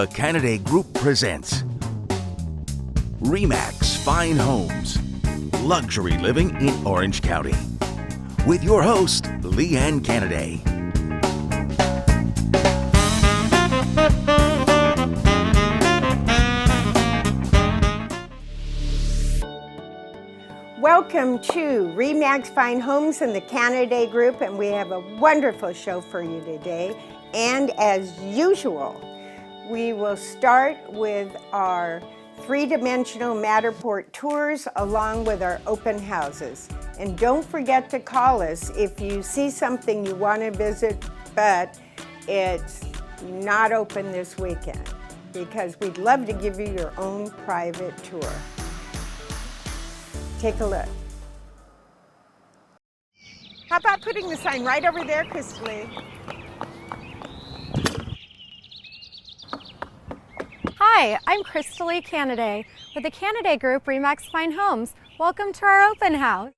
The Canaday Group presents RE/MAX Fine Homes, Luxury Living in Orange County, with your host, Lee Ann Canaday. Welcome to RE/MAX Fine Homes and the Canaday Group, and we have a wonderful show for you today. And as usual, we will start with our three-dimensional Matterport tours along with our open houses. And don't forget to call us if you see something you want to visit, but it's not open this weekend, because we'd love to give you your own private tour. Take a look. How about putting the sign right over there, Crystal? Hi, I'm Lee Canaday with the Canaday Group RE/MAX Fine Homes. Welcome to our open house.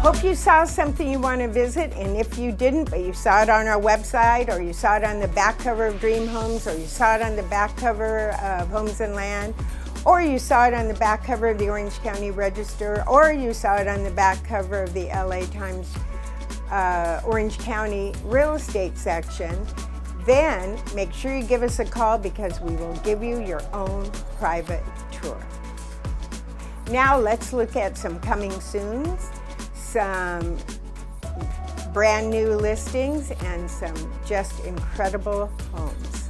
Hope you saw something you want to visit, and if you didn't, but you saw it on our website, or you saw it on the back cover of Dream Homes, or you saw it on the back cover of Homes and Land, or you saw it on the back cover of the Orange County Register, or you saw it on the back cover of the LA Times Orange County Real Estate section, then make sure you give us a call, because we will give you your own private tour. Now let's look at some coming soons, some brand new listings, and some just incredible homes.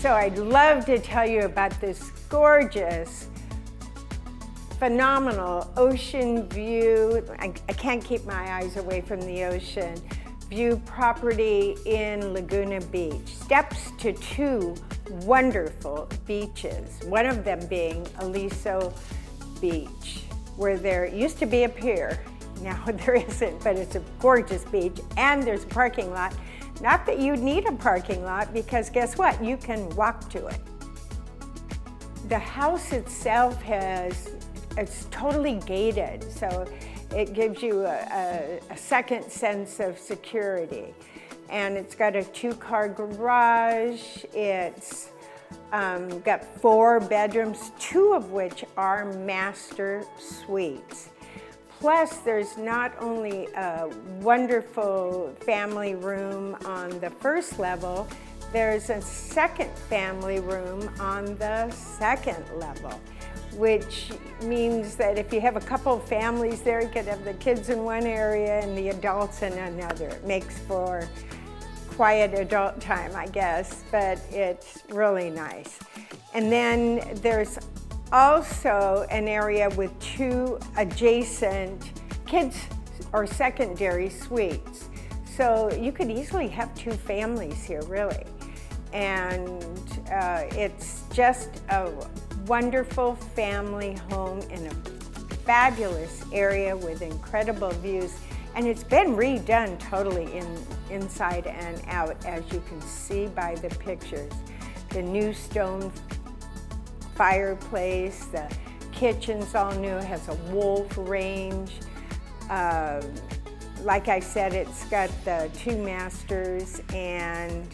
So I'd love to tell you about this gorgeous, phenomenal ocean view. I can't keep my eyes away from the ocean. View property in Laguna Beach. Steps to two wonderful beaches, one of them being Aliso Beach, where there used to be a pier. Now there isn't, but it's a gorgeous beach, and there's a parking lot. Not that you need a parking lot, because guess what? You can walk to it. The house itself it's totally gated, so it gives you a second sense of security. And it's got a 2-car garage. It's got 4 bedrooms, 2 of which are master suites. Plus, there's not only a wonderful family room on the first level, there's a second family room on the second level, which means that if you have a couple of families there, you could have the kids in one area and the adults in another. It makes for quiet adult time, I guess, but it's really nice. And then there's also an area with 2 adjacent kids or secondary suites. So you could easily have 2 families here, really. And it's just a wonderful family home in a fabulous area with incredible views. And it's been redone totally inside and out, as you can see by the pictures. The new stone fireplace, the kitchen's all new, has a wolf range. Like I said, it's got the 2 masters, and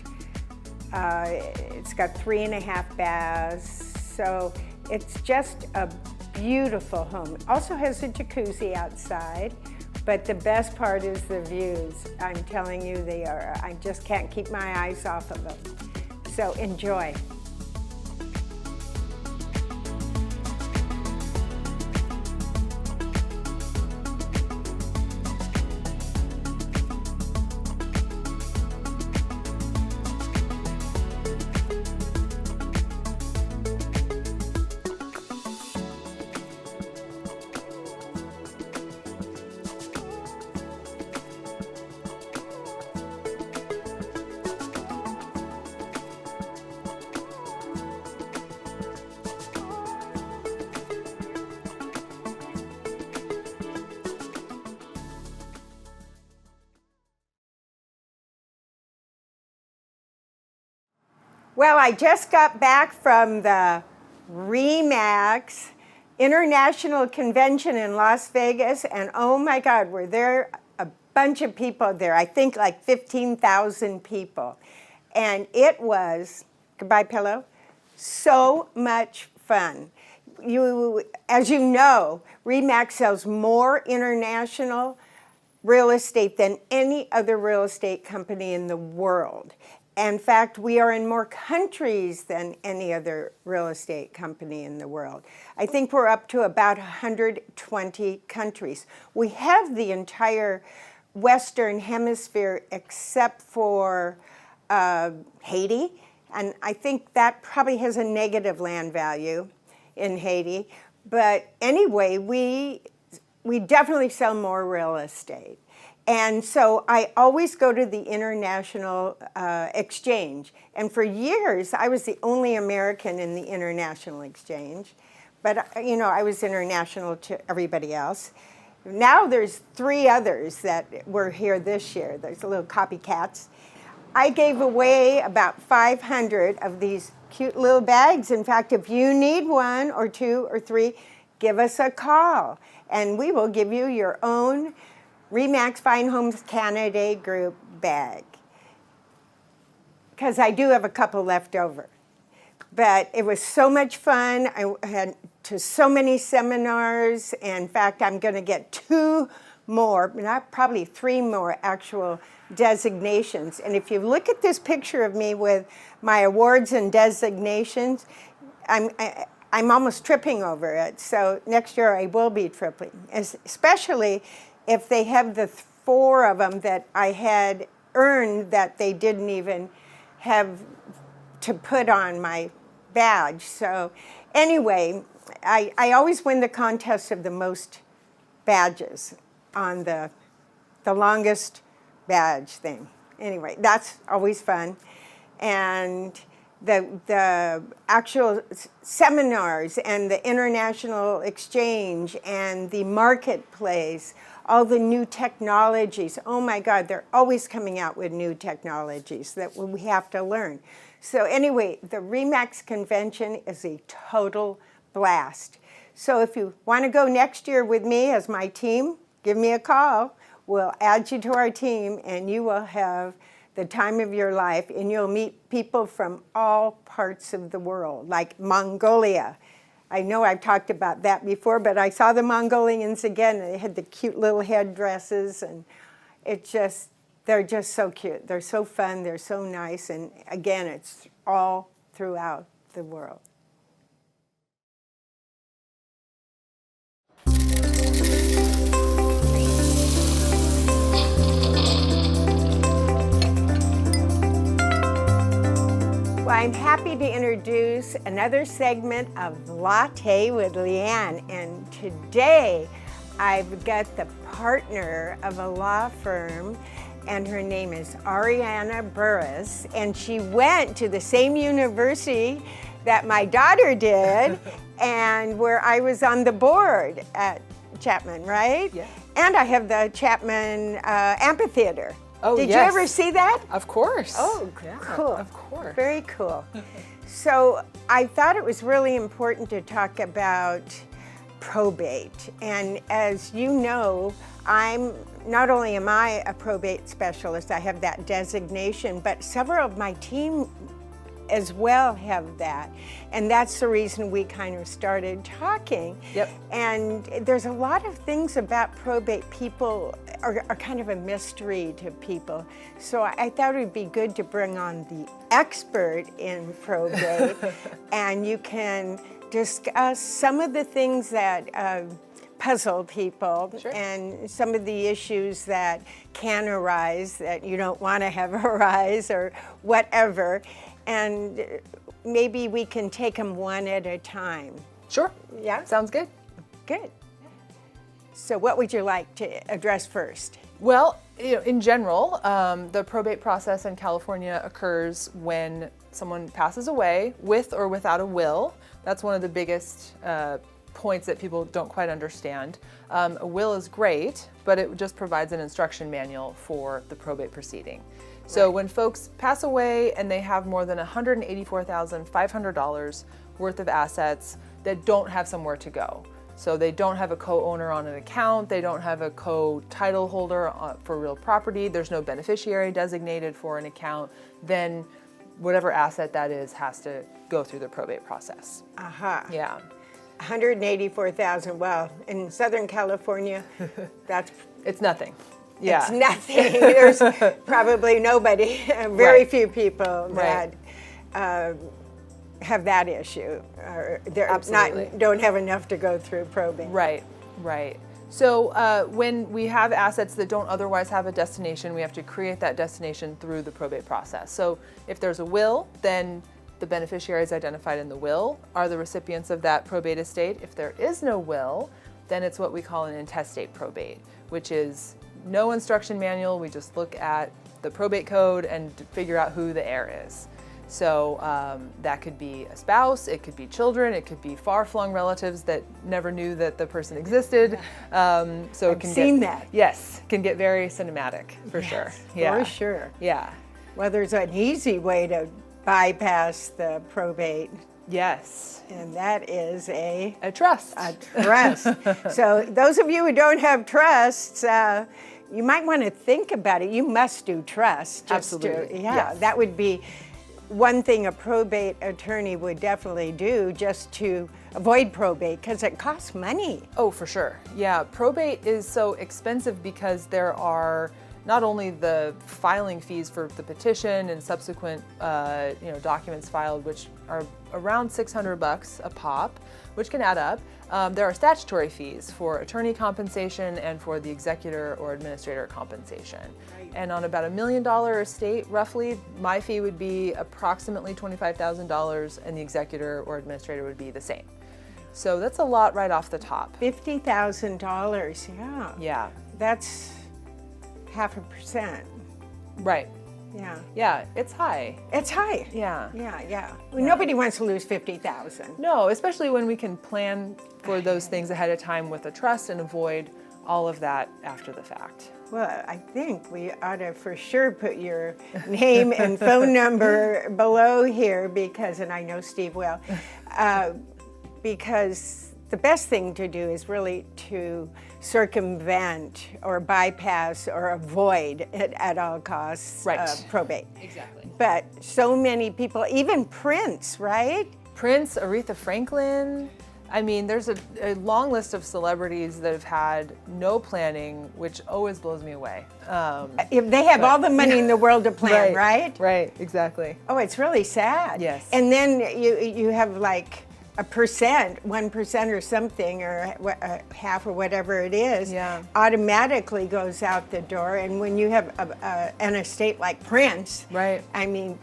it's got 3.5 baths. So it's just a beautiful home. It also has a jacuzzi outside, but the best part is the views. I'm telling you, I just can't keep my eyes off of them. So enjoy. Well, I just got back from the RE/MAX International Convention in Las Vegas, and oh my God, were there a bunch of people there. I think like 15,000 people. And it was, goodbye pillow, so much fun. As you know, RE/MAX sells more international real estate than any other real estate company in the world. In fact, we are in more countries than any other real estate company in the world. I think we're up to about 120 countries. We have the entire Western Hemisphere except for Haiti, and I think that probably has a negative land value in Haiti. But anyway, we definitely sell more real estate. And so I always go to the international exchange. And for years, I was the only American in the international exchange. But, you know, I was international to everybody else. Now there's 3 others that were here this year. There's little copycats. I gave away about 500 of these cute little bags. In fact, if you need 1 or 2 or 3, give us a call. And we will give you your own RE/MAX Fine Homes Canaday Group bag, because I do have a couple left over. But it was so much fun. I had to so many seminars. In fact, I'm going to get 2 more, not probably 3 more actual designations. And if you look at this picture of me with my awards and designations, I'm almost tripping over it. So next year I will be tripping, especially if they have the 4 of them that I had earned that they didn't even have to put on my badge. So anyway, I always win the contest of the most badges on the longest badge thing. Anyway, that's always fun. And the actual seminars and the international exchange and the marketplace, all the new technologies. Oh my God, they're always coming out with new technologies that we have to learn. So anyway, the RE/MAX convention is a total blast. So if you want to go next year with me as my team, give me a call. We'll add you to our team and you will have the time of your life, and you'll meet people from all parts of the world, like Mongolia. I know I've talked about that before, but I saw the Mongolians again. They had the cute little headdresses, and they're just so cute. They're so fun, they're so nice, and again, it's all throughout the world. Well, I'm happy to introduce another segment of Latte with Lee Ann, and today I've got the partner of a law firm, and her name is Ariana Burris, and she went to the same university that my daughter did, and where I was on the board at Chapman, right? Yeah. And I have the Chapman Amphitheater. Oh, Did yes. you ever see that? Of course. Oh, yeah, cool. Of course. Very cool. So I thought it was really important to talk about probate. And as you know, not only am I a probate specialist, I have that designation, but several of my team as well have that. And that's the reason we kind of started talking. Yep. And there's a lot of things about probate people are kind of a mystery to people. So I thought it would be good to bring on the expert in probate and you can discuss some of the things that puzzle people. Sure. And some of the issues that can arise that you don't want to have arise or whatever. And maybe we can take them one at a time. Sure. Yeah? Sounds good. Good. So what would you like to address first? Well, in general, the probate process in California occurs when someone passes away with or without a will. That's one of the biggest points that people don't quite understand. A will is great, but it just provides an instruction manual for the probate proceeding. So when folks pass away and they have more than $184,500 worth of assets that don't have somewhere to go. So they don't have a co-owner on an account, they don't have a co-title holder for real property, there's no beneficiary designated for an account, then whatever asset that is has to go through the probate process. Aha. Yeah. 184,000. Well, in Southern California, It's nothing. Yeah. It's nothing. There's probably nobody, very Right. few people that Right. have that issue. Or Absolutely. don't have enough to go through probate. Right, right. So when we have assets that don't otherwise have a destination, we have to create that destination through the probate process. So if there's a will, then the beneficiaries identified in the will are the recipients of that probate estate. If there is no will, then it's what we call an intestate probate, which is no instruction manual. We just look at the probate code and figure out who the heir is. So that could be a spouse, it could be children, it could be far-flung relatives that never knew that the person existed. So I've seen that. Yes, can get very cinematic for sure. Yeah. For sure. Yeah. Well, there's an easy way to bypass the probate, Yes. and that is a trust. trust. So those of you who don't have trusts, you might want to think about it. You must do trust. Absolutely. Yeah, Yes. that would be one thing a probate attorney would definitely do just to avoid probate because it costs money. Oh, for sure. Yeah, probate is so expensive because there are not only the filing fees for the petition and subsequent documents filed, which are around $600 a pop, which can add up. There are statutory fees for attorney compensation and for the executor or administrator compensation. Right. And on about $1 million estate, roughly, my fee would be approximately $25,000 and the executor or administrator would be the same. So that's a lot right off the top. $50,000, yeah. Yeah. That's 0.5%. Right. Yeah. Yeah, it's high. It's high. Yeah. Yeah. Well, nobody wants to lose 50,000. No, especially when we can plan for those things ahead of time with a trust and avoid all of that after the fact. Well, I think we ought to for sure put your name and phone number below here because, and I know Steve well, because the best thing to do is really to circumvent or bypass or avoid it at all costs probate. Exactly. But so many people, even Prince, right? Prince, Aretha Franklin. I mean, there's a long list of celebrities that have had no planning, which always blows me away. If they have all the money in the world to plan, right? Right, exactly. Oh, it's really sad. Yes. And then you have like 1% or something, or half or whatever it is, automatically goes out the door. And when you have an estate like Prince, right? I mean,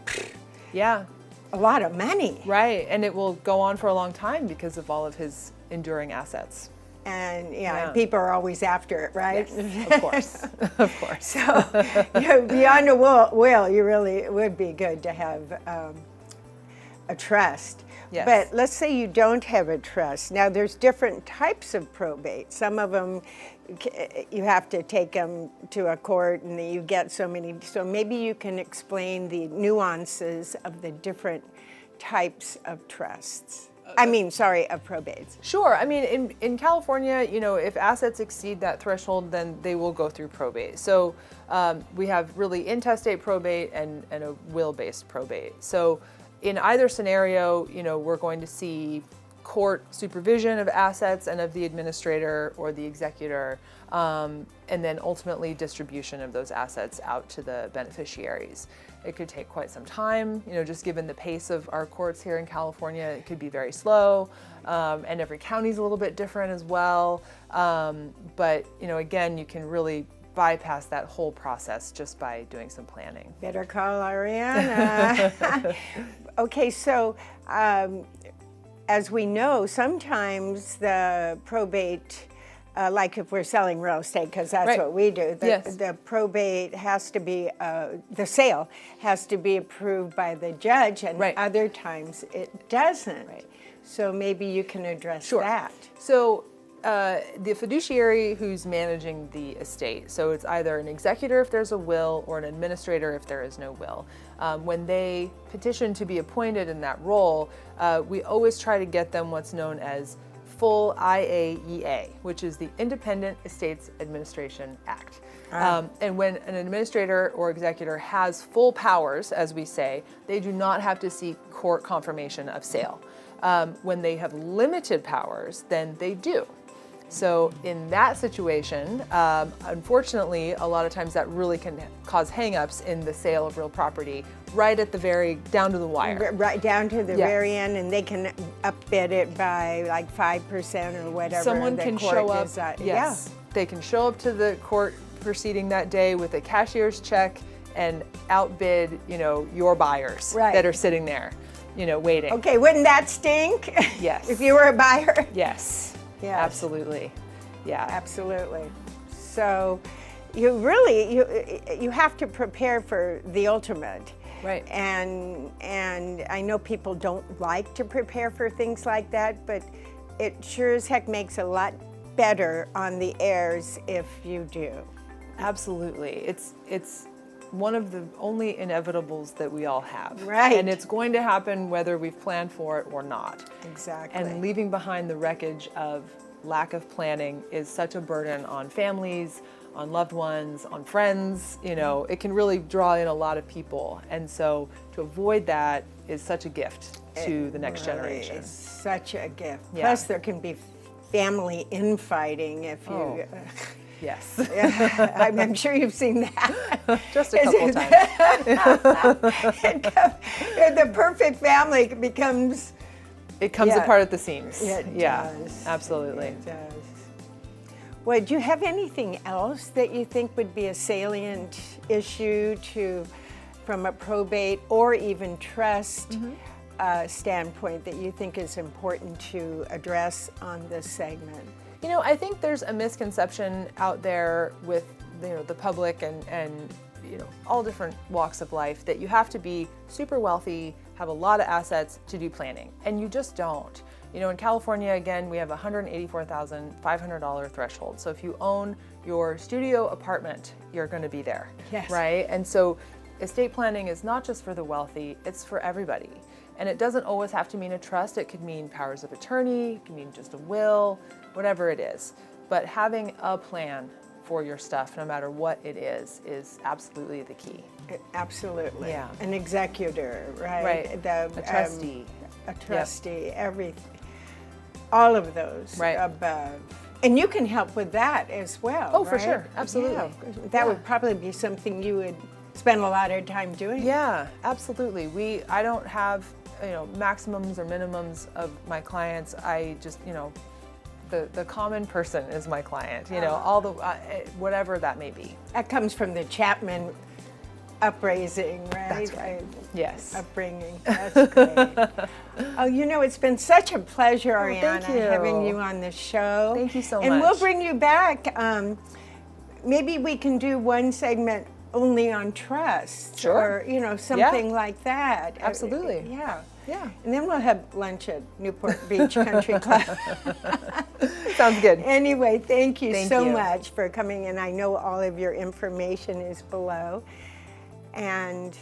yeah, a lot of money, right? And it will go on for a long time because of all of his enduring assets. And people are always after it, right? Yes, of course, of course. So beyond a will, you really would be good to have a trust. Yes. But let's say you don't have a trust. Now, there's different types of probate. Some of them, you have to take them to a court and you get so many. So maybe you can explain the nuances of the different types of trusts. Of probates. Sure. I mean, in California, if assets exceed that threshold, then they will go through probate. So we have really intestate probate and a will-based probate. So in either scenario, we're going to see court supervision of assets and of the administrator or the executor, and then ultimately distribution of those assets out to the beneficiaries. It could take quite some time, just given the pace of our courts here in California, it could be very slow, and every county's a little bit different as well. But again, you can really bypass that whole process just by doing some planning. Better call Ariana. Okay, so as we know, sometimes the probate, like if we're selling real estate, because that's what we do, the probate has to be, the sale has to be approved by the judge, and other times it doesn't. Right. So maybe you can address that. So the fiduciary who's managing the estate, so it's either an executor if there's a will or an administrator if there is no will. When they petition to be appointed in that role, we always try to get them what's known as full IAEA, which is the Independent Estates Administration Act. And when an administrator or executor has full powers, as we say, they do not have to seek court confirmation of sale. When they have limited powers, then they do. So in that situation, unfortunately, a lot of times that really can cause hangups in the sale of real property right at the down to the wire. Right down to the very end, and they can upbid it by like 5% or whatever. Someone can show up, they can show up to the court proceeding that day with a cashier's check and outbid, your buyers that are sitting there, waiting. Okay, wouldn't that stink? Yes. If you were a buyer? Yes. Yes. Absolutely. Yeah. Absolutely. So you really you have to prepare for the ultimate. Right. And I know people don't like to prepare for things like that, but it sure as heck makes a lot better on the heirs if you do. Absolutely. It's one of the only inevitables that we all have. Right. And it's going to happen whether we've planned for it or not. Exactly. And leaving behind the wreckage of lack of planning is such a burden on families, on loved ones, on friends. It can really draw in a lot of people. And so to avoid that is such a gift to the next generation. It's such a gift. Yeah. Plus there can be family infighting if you... Yes. I'm sure you've seen that. Just a couple times. The perfect family becomes... It comes apart at the seams. It does. Absolutely. It does. Well, do you have anything else that you think would be a salient issue from a probate or even trust standpoint that you think is important to address on this segment? You know, I think there's a misconception out there with the public and all different walks of life that you have to be super wealthy, have a lot of assets to do planning, and you just don't. In California, again, we have a $184,500 threshold. So if you own your studio apartment, you're going to be there, right? And so estate planning is not just for the wealthy, it's for everybody. And it doesn't always have to mean a trust. It could mean powers of attorney, it could mean just a will, whatever it is. But having a plan for your stuff, no matter what it is absolutely the key. Absolutely. Yeah. An executor, right? Right. A trustee. A trustee, everything. All of those above. And you can help with that as well. Oh, for right? sure. Absolutely. Yeah. That would probably be something you would spend a lot of time doing. Yeah, absolutely. I don't have maximums or minimums of my clients. I just the common person is my client. All the whatever that may be. That comes from the Chapman upraising, right? That's right. Yes. Upbringing. That's great. It's been such a pleasure, Ariana, having you on the show. Thank you so much. And we'll bring you back. Maybe we can do one segment only on trust. Sure. Or, something like that. Absolutely. Yeah. Yeah. And then we'll have lunch at Newport Beach Country Club. Sounds good. Anyway, thank you so you. much for coming in. I know all of your information is below. And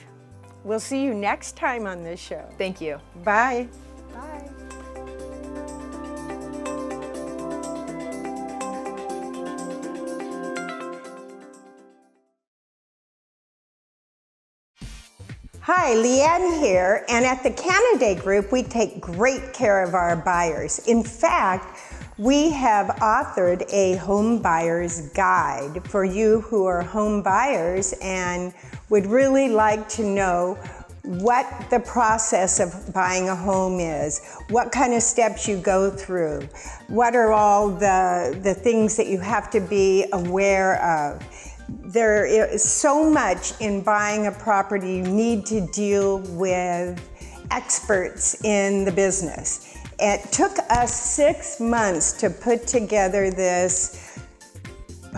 we'll see you next time on this show. Thank you. Bye. Bye. Hi, Lee Ann here, and at the Canaday Group, we take great care of our buyers. In fact, we have authored a home buyer's guide for you who are home buyers and would really like to know what the process of buying a home is, what kind of steps you go through, what are all the things that you have to be aware of. There is so much in buying a property. You need to deal with experts in the business. It took us 6 months to put together this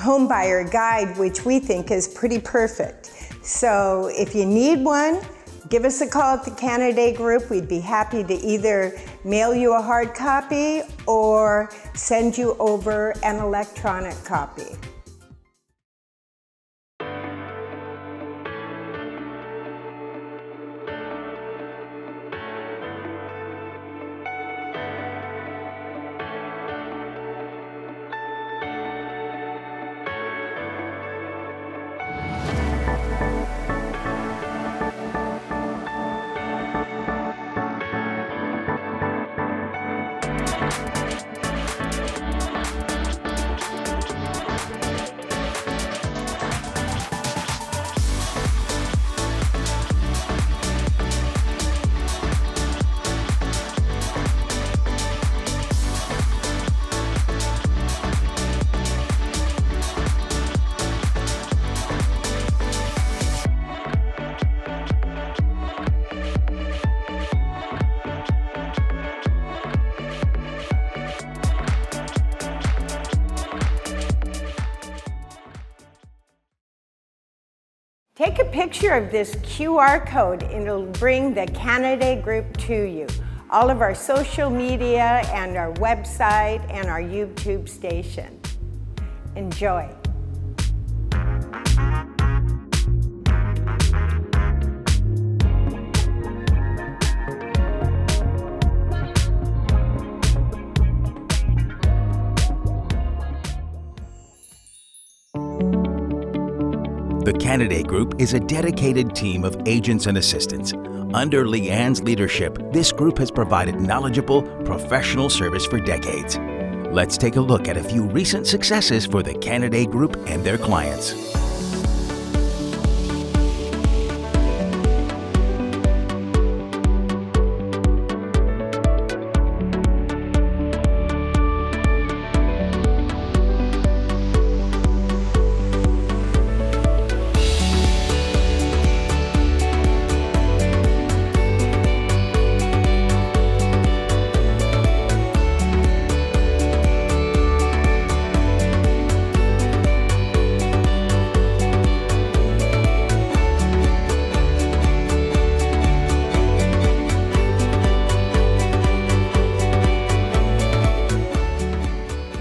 home buyer guide, which we think is pretty perfect. So if you need one, give us a call at the Canaday Group. We'd be happy to either mail you a hard copy or send you over an electronic copy. Take a picture of this QR code and it'll bring the Canaday Group to you. All of our social media and our website and our YouTube station. Enjoy. The Canaday Group is a dedicated team of agents and assistants. Under Lee Ann's leadership, this group has provided knowledgeable, professional service for decades. Let's take a look at a few recent successes for the Canaday Group and their clients.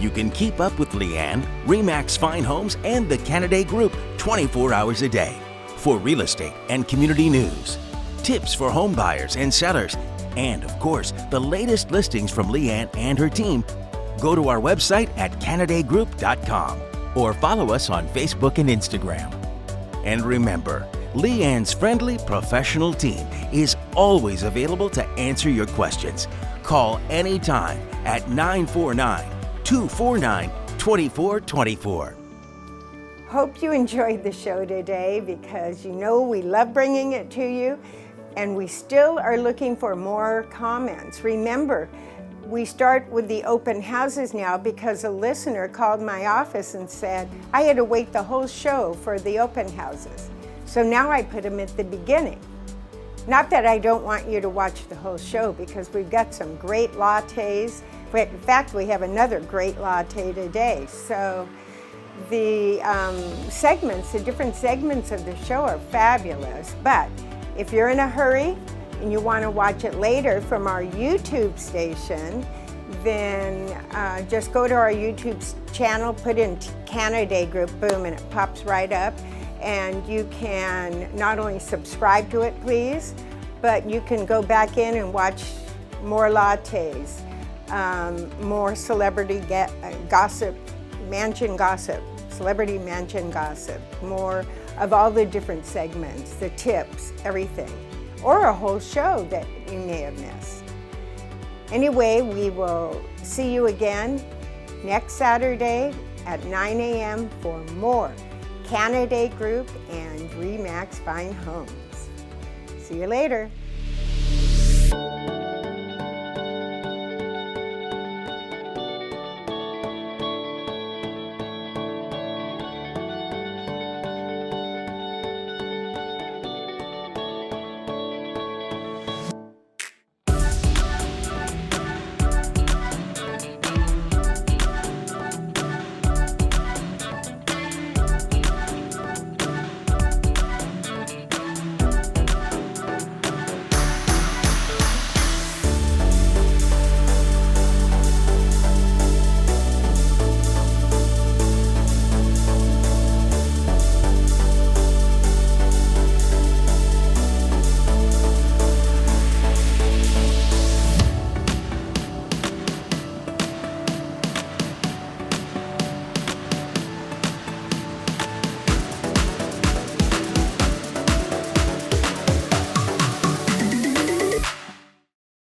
You can keep up with Lee Ann, RE/MAX Fine Homes, and the Canaday Group 24 hours a day for real estate and community news, tips for home buyers and sellers, and of course, the latest listings from Lee Ann and her team. Go to our website at canadaygroup.com or follow us on Facebook and Instagram. And remember, Lee Ann's friendly professional team is always available to answer your questions. Call anytime at 949-249-2424. Hope you enjoyed the show today, because you know we love bringing it to you, and we still are looking for more comments. Remember, we start with the open houses now because a listener called my office and said I had to wait the whole show for the open houses. So now I put them at the beginning. Not that I don't want you to watch the whole show, because we've got some great lattes. In fact, we have another great latte today. So the segments, the different segments of the show are fabulous. But if you're in a hurry and you want to watch it later from our YouTube station, then just go to our YouTube channel, put in Canaday Group, boom, and it pops right up. And you can not only subscribe to it, please, but you can go back in and watch more lattes, more celebrity gossip, mansion gossip, celebrity mansion gossip, more of all the different segments, the tips, everything, or a whole show that you may have missed. Anyway, we will see you again next Saturday at 9 a.m. for more Canaday Group and RE/MAX Fine Homes. See you later.